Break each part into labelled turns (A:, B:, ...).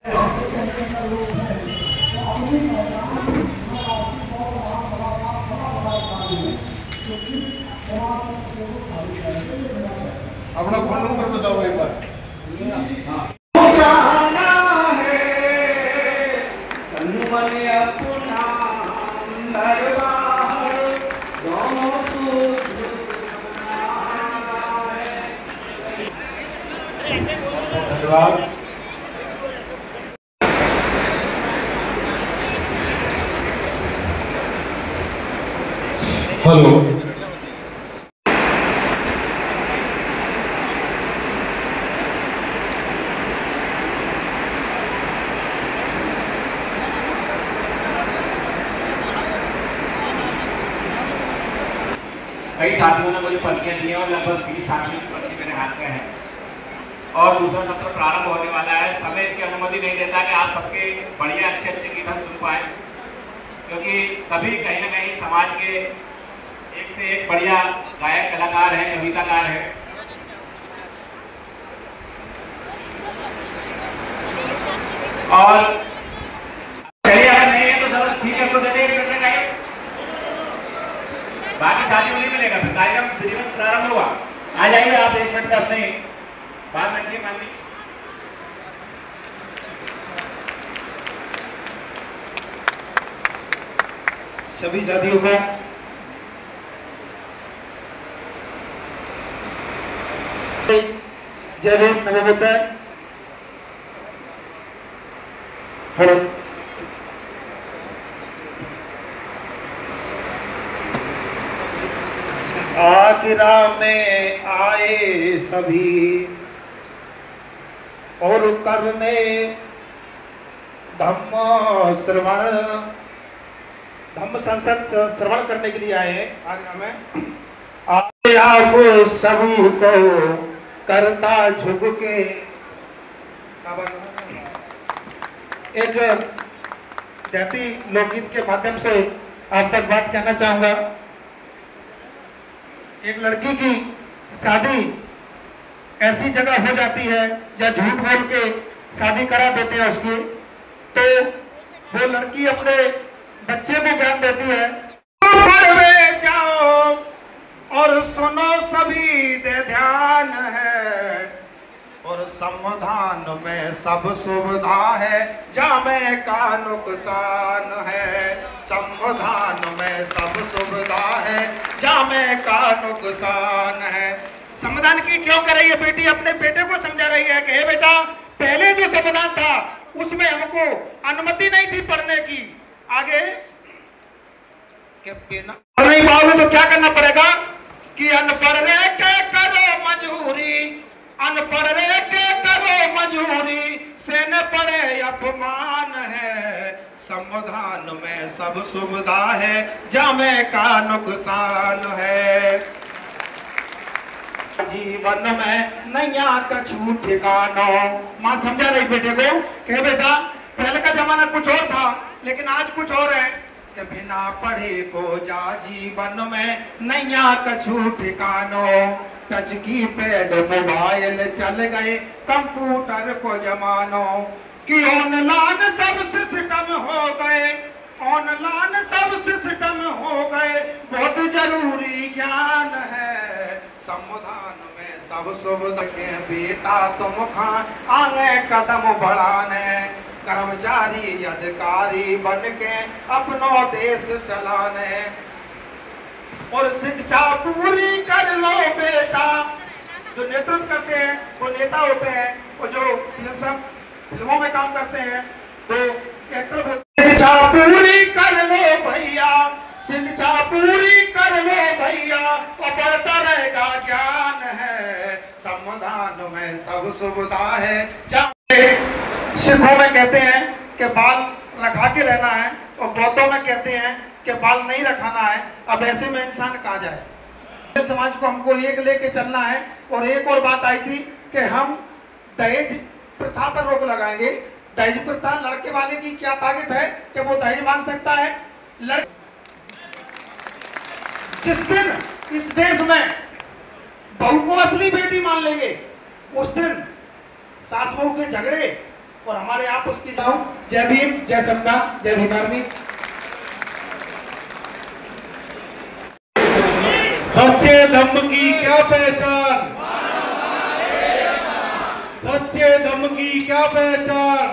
A: अपना phone number बताओ एक बार। धन्यवाद। हेलो,
B: कई साथियों ने मुझे पर्चियां दी हैं और लगभग 20 साथियों की पर्ची मेरे हाथ में है और दूसरा सत्र प्रारंभ होने वाला है। समय इसकी अनुमति नहीं देता कि आप सबके बढ़िया अच्छे अच्छे गीत हम सुन पाए, क्योंकि सभी कहीं ना कहीं समाज के एक से एक बढ़िया गायक कलाकार हैं, कविताकार हैं। और चलिए अगर नहीं है तो सर ठीक है, तो दे दे बाकी साथियों को नहीं मिलेगा। फिर कार्यक्रम विधिवत प्रारंभ हुआ। आ जाइए आप 1 मिनट में अपनी बात रखिए। मान ली
C: सभी साथियों को जय भीम, नमो बुद्धाय। हेलो, आखिरा में आए सभी और करने धम्म श्रवण, धम्म संसद श्रवण करने के लिए आए हैं। आगरा में आप सभी को करता झुक के एक देहाती लोकगीत के माध्यम से आप तक बात कहना चाहूंगा। एक लड़की की शादी ऐसी जगह हो जाती है या झूठ बोल के शादी करा देते हैं उसकी, तो वो लड़की अपने बच्चे को ज्ञान देती है, पढ़वे जाओ और सुनो सभी दे ध्यान है, और समाधान में सब सुविधा है, जामे का नुकसान है। समाधान में सब सुविधा है, जामे का नुकसान है। समाधान की क्यों कर रही है बेटी? अपने बेटे को समझा रही है कि हे बेटा, पहले जो समाधान था उसमें हमको अनुमति नहीं थी पढ़ने की, आगे पढ़ नहीं पाओगे तो क्या करना पड़ेगा कि अनपढ़ रह के करो मजबूरी, अनपढ़ रह के करो मजबूरी, से न पढ़े अपमान है। समाधान में सब सुविधा है, जामे का नुकसान है। जीवन में नैया कछु ठिकानो। माँ समझा रही बेटे को कि बेटा, पहले का जमाना कुछ और था लेकिन आज कुछ और है कि बिना पढ़े को जा जीवन में नैया कछु ठिकानो। टच की पैड मोबाइल चल गए, कंप्यूटर को जमानो, कि ऑनलाइन सब सिस्टम हो गए, ऑनलाइन सब सिस्टम हो गए, बहुत जरूरी ज्ञान है। समाधान में सब सुविधा के बेटा तुम खा आगे कदम बढ़ाने, कर्मचारी अधिकारी बन के अपनो देश चलाने, और शिक्षा पूरी कर लो बेटा। जो नेतृत्व करते हैं वो नेता होते हैं, और जो फिल्मों में काम करते हैं वो एक्टर बोलते हैं। शिक्षा पूरी कर लो भैया, शिक्षा पूरी कर लो भैया, और बढ़ता रहेगा ज्ञान है। समाधान में सब सुविधा है। सिखों में कहते हैं कि बाल रखा के रहना है, और बौद्धों में कहते हैं कि बाल नहीं रखाना है। अब ऐसे में इंसान कहाँ जाए? समाज को हमको एक लेके चलना है। और एक और बात आई थी कि हम दहेज प्रथा पर रोक लगाएंगे। दहेज प्रथा, लड़के वाले की क्या ताकत है कि वो दहेज मांग सकता है? जिस दिन इस देश में बहू को असली बेटी मान लेंगे, उस दिन सास बहू के झगड़े और हमारे आप उसकी जाओ। जय भीम, जय संविधान, जय भीम आर्मी।
A: सच्चे धम्म की क्या पहचान, सच्चे धम्म की क्या पहचान।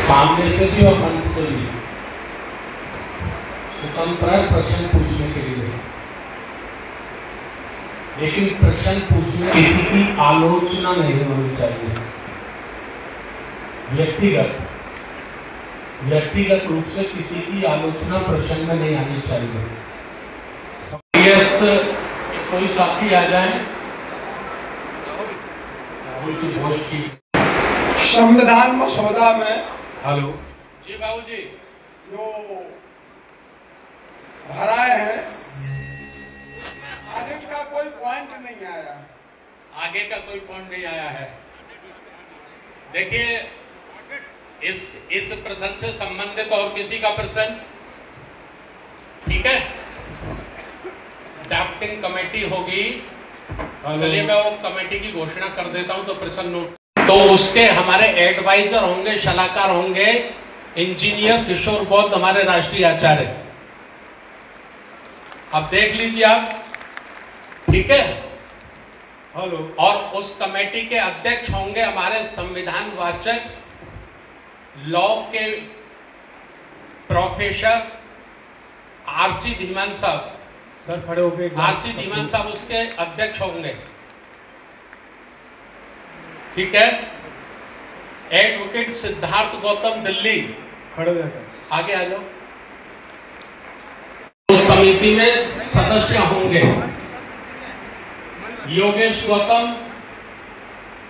D: सामने से भी और मंच से भी स्वतंत्र प्रश्न पूछने के लिए, लेकिन प्रश्न पूछने किसी की आलोचना नहीं होनी चाहिए। व्यक्तिगत रूप से किसी की आलोचना प्रश्न में नहीं आनी चाहिए। कोई साथी आ जाए, राहुल की भोज की
E: संविधान मसौदा में
D: हेलो जी बाबू जी
E: जो भराए हैं, आगे का कोई पॉइंट नहीं आया।
D: आगे का कोई पॉइंट नहीं आया है। देखिए, इस प्रश्न से संबंधित और किसी का प्रश्न, ठीक है, ड्राफ्टिंग कमेटी होगी। चलिए मैं वो कमेटी की घोषणा कर देता हूं, तो प्रश्न नोट। तो उसके हमारे एडवाइजर होंगे, सलाहकार होंगे इंजीनियर किशोर बौद्ध, हमारे राष्ट्रीय आचार्य। अब देख लीजिए आप, ठीक है।
A: हेलो।
D: और उस कमेटी के अध्यक्ष होंगे हमारे संविधान वाचक लॉ के प्रोफेसर आरसी धीमान साहब।
A: सर खड़े हो गए।
D: आरसी धीमान साहब उसके अध्यक्ष होंगे, ठीक है। एडवोकेट सिद्धार्थ गौतम दिल्ली,
A: खड़े हो जाए।
D: आगे आ जाओ। उस समिति में सदस्य होंगे योगेश गौतम,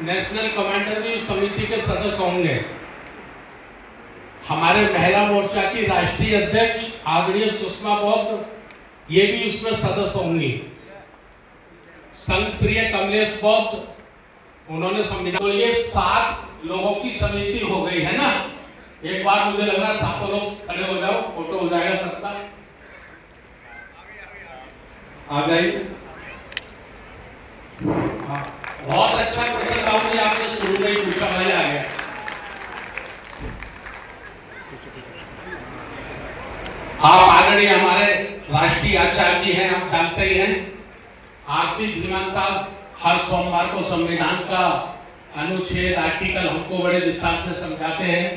D: नेशनल कमांडर भी उस समिति के सदस्य होंगे। हमारे महिला मोर्चा की राष्ट्रीय अध्यक्ष आदरणीय सुषमा बौद्ध, ये भी उसमें सदस्य होंगी। संघ प्रिय कमलेश बौद्ध, उन्होंने संविधान। तो ये 7 लोगों की समिति हो गई है ना। एक बार मुझे लग रहा है 7 लोग खड़े हो जाओ, फोटो हो जाएगा सबका। आ जाइए। बहुत अच्छा प्रश्न बाबू जी आपने शुरू में ही पूछा, मजा आ गया। आप आदरणीय हमारे राष्ट्रीय आचार्य जी हैं, आप जानते ही हैं। आरसी धीमान साहब हर सोमवार को संविधान का अनुच्छेद आर्टिकल हमको बड़े विस्तार से समझाते हैं,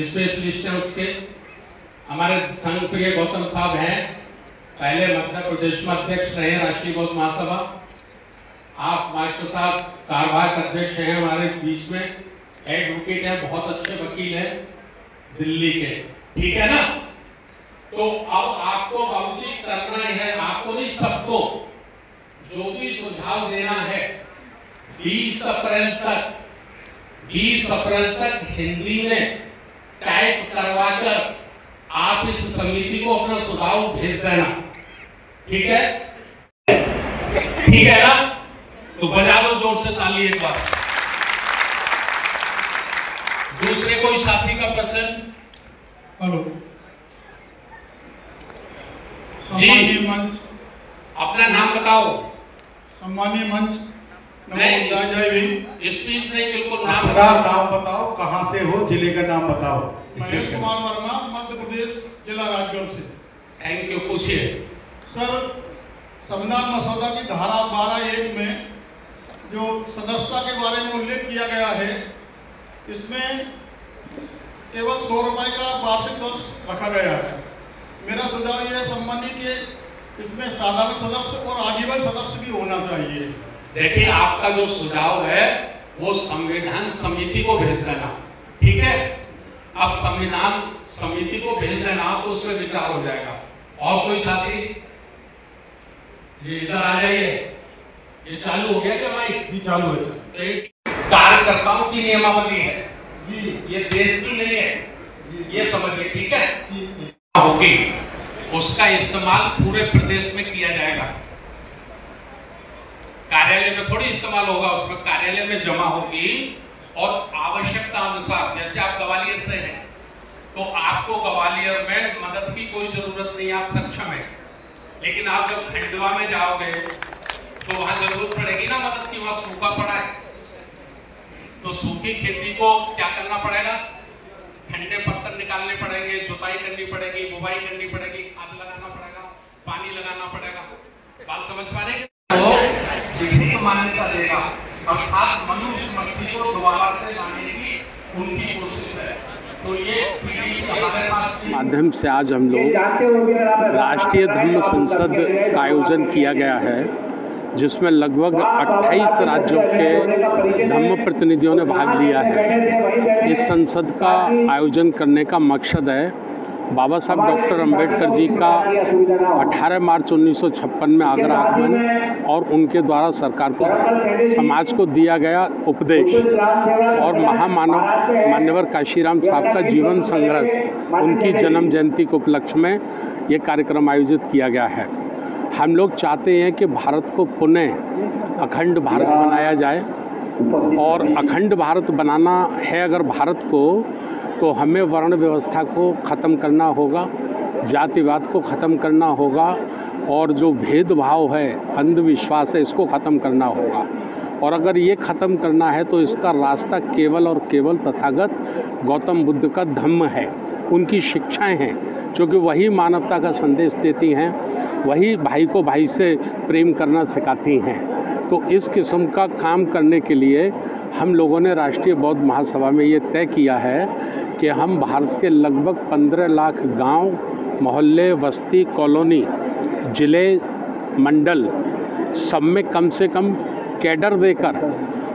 D: स्पेशलिस्ट हैं उसके। हमारे संघ प्रिय गौतम साहब हैं, पहले मध्य प्रदेश में अध्यक्ष रहे राष्ट्रीय बौद्ध महासभा। आप मास्टर साहब कार्यवाहक अध्यक्ष हैं हमारे बीच में, एडवोकेट हैं, बहुत अच्छे वकील हैं दिल्ली के, ठीक है ना। तो अब आपको बाबूजी करना है, आपको नहीं सबको, जो भी सुझाव देना है 20 अप्रैल तक हिंदी में टाइप करवाकर आप इस समिति को अपना सुझाव भेज देना, ठीक है। ठीक है ना, तो बजा दो जोर से ताली एक बार। दूसरे कोई साथी का प्रश्न?
A: हेलो
D: जी,
A: सम्मानीय मंच,
D: अपना नाम बताओ।
A: सम्मानीय मंच,
D: नहीं स्पीच नहीं, बिल्कुल नाम
A: अपना
D: बताओ।
A: नाम बताओ, कहाँ से हो, जिले का नाम बताओ।
F: महेश कुमार वर्मा, मध्य प्रदेश, जिला राजगढ़ से।
D: थैंक यू, पूछिए।
F: सर, संविधान मसौदा की धारा 12(1) में जो सदस्यता के बारे में उल्लेख किया गया है, इसमें केवल 100 रुपए का वार्षिक दस रखा गया है। मेरा सुझाव यह है सम्मानीय कि इसमें साधारण सदस्य और आजीवन सदस्य भी होना चाहिए।
D: देखिए, आपका जो सुझाव है वो संविधान समिति को भेज देना, ठीक है। अब संविधान समिति को भेज देना, तो उसमें विचार हो जाएगा। और कोई साथी? ये इधर आ जाइए। ये चालू हो गया क्या माइक?
A: जी चालू है।
D: कार्यकर्ताओं की नियमावली है
F: जी,
D: ये, देश की नहीं है
F: जी,
D: ये समझिए, ठीक है।
F: जी,
D: होगी उसका इस्तेमाल पूरे प्रदेश में किया जाएगा। कार्यालय में थोड़ी इस्तेमाल होगा, उसमें कार्यालय में जमा होगी और आवश्यकता अनुसार, जैसे आप ग्वालियर से हैं तो आपको ग्वालियर में मदद की कोई जरूरत नहीं, आप सक्षम हैं। लेकिन आप जब खंडवा में जाओगे तो वहां जरूरत पड़ेगी ना मदद की, वहां सूखा पड़ा है। तो सूखी खेती को क्या करना पड़ेगा? ठंडे पत्थर निकालने पड़ेंगे, जुताई करनी पड़ेगी, बुवाई करनी पड़ेगी, खाद लगाना पड़ेगा, पानी लगाना पड़ेगा। बात समझ पा रहे हैं? तो विधि मान्यता देगा, अर्थात मनुस्मृति को दोबारा से लाने की उनकी कोशिश है। तो ये हमारे पास
G: माध्यम से आज हम लोग राष्ट्रीय धम्म संसद का आयोजन किया गया है, जिसमें लगभग 28 राज्यों के धम्म प्रतिनिधियों ने भाग लिया है। इस संसद का आयोजन करने का मकसद है बाबा साहब डॉक्टर अंबेडकर जी का 18 मार्च 1956 में आगरा आगमन और उनके द्वारा सरकार को समाज को दिया गया उपदेश और मान्यवर काशीराम साहब का जीवन संघर्ष, उनकी जन्म जयंती के उपलक्ष्य में ये कार्यक्रम आयोजित किया गया है। हम लोग चाहते हैं कि भारत को पुनः अखंड भारत बनाया जाए, और अखंड भारत बनाना है अगर भारत को, तो हमें वर्ण व्यवस्था को ख़त्म करना होगा, जातिवाद को ख़त्म करना होगा, और जो भेदभाव है, अंधविश्वास है, इसको ख़त्म करना होगा। और अगर ये ख़त्म करना है तो इसका रास्ता केवल और केवल तथागत गौतम बुद्ध का धम्म है, उनकी शिक्षाएं हैं, जो कि वही मानवता का संदेश देती हैं, वही भाई को भाई से प्रेम करना सिखाती हैं। तो इस किस्म का काम करने के लिए हम लोगों ने राष्ट्रीय बौद्ध महासभा में ये तय किया है कि हम भारत के लगभग 15 लाख गांव, मोहल्ले, बस्ती, कॉलोनी, ज़िले, मंडल सब में कम से कम कैडर देकर,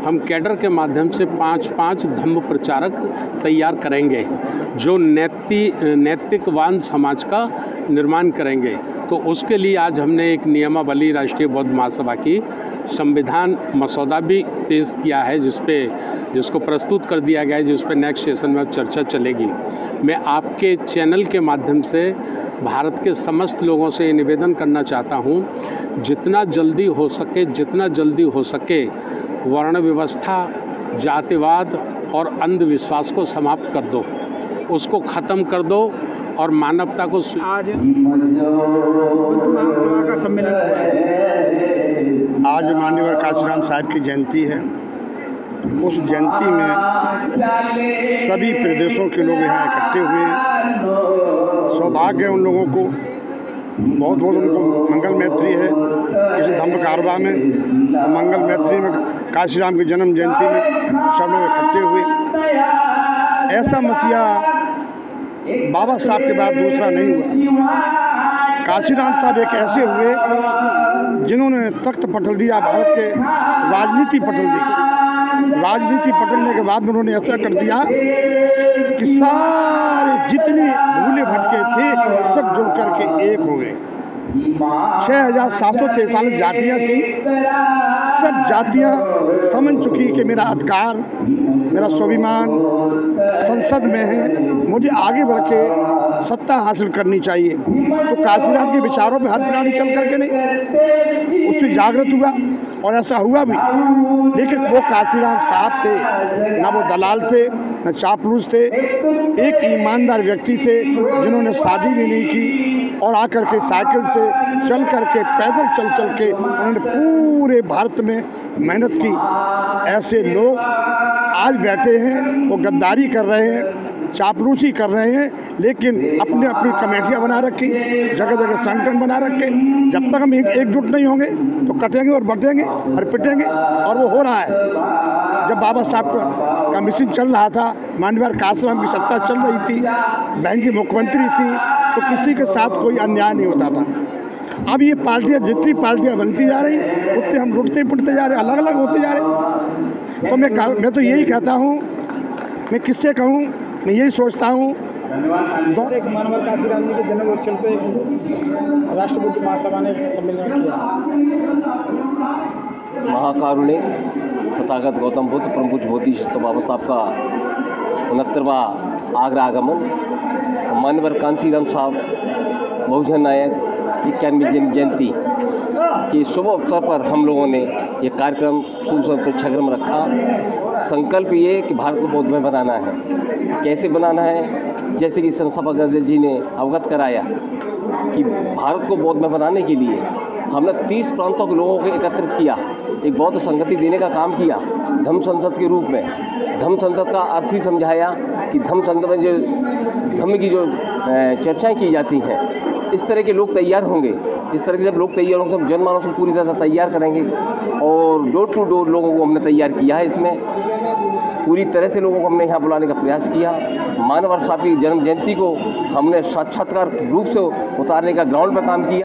G: हम कैडर के माध्यम से 5-5 धम्म प्रचारक तैयार करेंगे, जो नैतिकवान समाज का निर्माण करेंगे। तो उसके लिए आज हमने एक नियमावली राष्ट्रीय बौद्ध महासभा की संविधान मसौदा भी पेश किया है, जिसको प्रस्तुत कर दिया गया है, जिस पे नेक्स्ट सेशन में चर्चा चलेगी। मैं आपके चैनल के माध्यम से भारत के समस्त लोगों से ये निवेदन करना चाहता हूँ, जितना जल्दी हो सके वर्ण व्यवस्था, जातिवाद और अंधविश्वास को समाप्त कर दो, उसको ख़त्म कर दो और मानवता को।
C: आज बुद्ध महासभा का सम्मेलन हुआ है।
A: आज मान्यवर काशीराम साहब की जयंती है। उस जयंती में सभी प्रदेशों के लोग यहाँ इकट्ठे हुए हैं। सौभाग्य है उन लोगों को, बहुत बहुत उनको मंगल मैत्री है इस धम्म कारवा में, मंगल मैत्री में, काशीराम की जन्म जयंती में सब लोग इकट्ठे हुए। ऐसा मसीहा बाबा साहब के बाद दूसरा नहीं हुआ। काशीराम साहब एक ऐसे हुए जिन्होंने तख्त पटल दिया, भारत के राजनीति पटल दी। राजनीति पटलने के बाद उन्होंने ऐसा कर दिया कि सारे जितनी भूले भटके थे सब जुड़ करके एक हो गए। 6743 जातियाँ थी, सब जातियाँ समझ चुकी कि मेरा अधिकार, मेरा स्वाभिमान संसद में है, मुझे आगे बढ़ के सत्ता हासिल करनी चाहिए। तो काशीराम के विचारों में हर प्राणी चल करके नहीं, उससे जागृत हुआ और ऐसा हुआ भी। लेकिन वो काशीराम साहब थे, ना वो दलाल थे, न चापलूस थे, एक ईमानदार व्यक्ति थे जिन्होंने शादी भी नहीं की और आकर के साइकिल से चल करके, पैदल चल के उन्होंने पूरे भारत में मेहनत की। ऐसे लोग आज बैठे हैं, वो गद्दारी कर रहे हैं, चापलूसी कर रहे हैं, लेकिन अपने अपनी कमेटियाँ बना रखी, जगह जगह संगठन बना रखे। जब तक हम एकजुट नहीं होंगे तो कटेंगे और बटेंगे और पिटेंगे, और वो हो रहा है। जब बाबा साहब का मिशन चल रहा था, मान्यवर काशीराम की सत्ता चल रही थी, बहन जी मुख्यमंत्री थी, तो किसी के साथ कोई अन्याय नहीं होता था। अब ये पार्टियाँ, जितनी पार्टियाँ बनती जा रही, उतने हम लुटते पिटते जा रहे, अलग अलग होते जा रहे। तो मैं तो यही कहता हूँ, मैं किससे कहूँ, मैं यही सोचता हूँ।
C: मान्यवर काशीराम जी के जन्मोत्सव पे राष्ट्रीय बुद्ध महासभा ने सम्मेलन किया।
H: महाकारुणिक तथागत गौतम बुद्ध परम पूज्य बोधिसत्व बाबा साहब का 69वां आगरा आगमन, मान्यवर काशीराम साहब बहुजन नायक 91वीं जयंती कि शुभ अवसर पर हम लोगों ने ये कार्यक्रम प्रेक्षागृह रखा। संकल्प ये कि भारत को बौद्धमय बनाना है। कैसे बनाना है? जैसे कि संस्थापक अग्रज जी ने अवगत कराया कि भारत को बौद्धमय बनाने के लिए हमने 30 प्रांतों के लोगों को एकत्रित किया, एक बौद्ध संगति देने का काम किया धम्म संसद के रूप में। धम्म संसद का अर्थ भी समझाया कि धम्म संसद में जो धम्म की जो चर्चाएं की जाती हैं, इस तरह के लोग तैयार होंगे। इस तरह के जब लोग तैयार होंगे, हम जनमानस को पूरी तरह तैयार करेंगे और डोर टू डोर लोगों को हमने तैयार किया है। इसमें पूरी तरह से लोगों को हमने यहाँ बुलाने का प्रयास किया। मानव साहब की जन्म जयंती को हमने साक्षात्कार रूप से उतारने का ग्राउंड पर काम किया।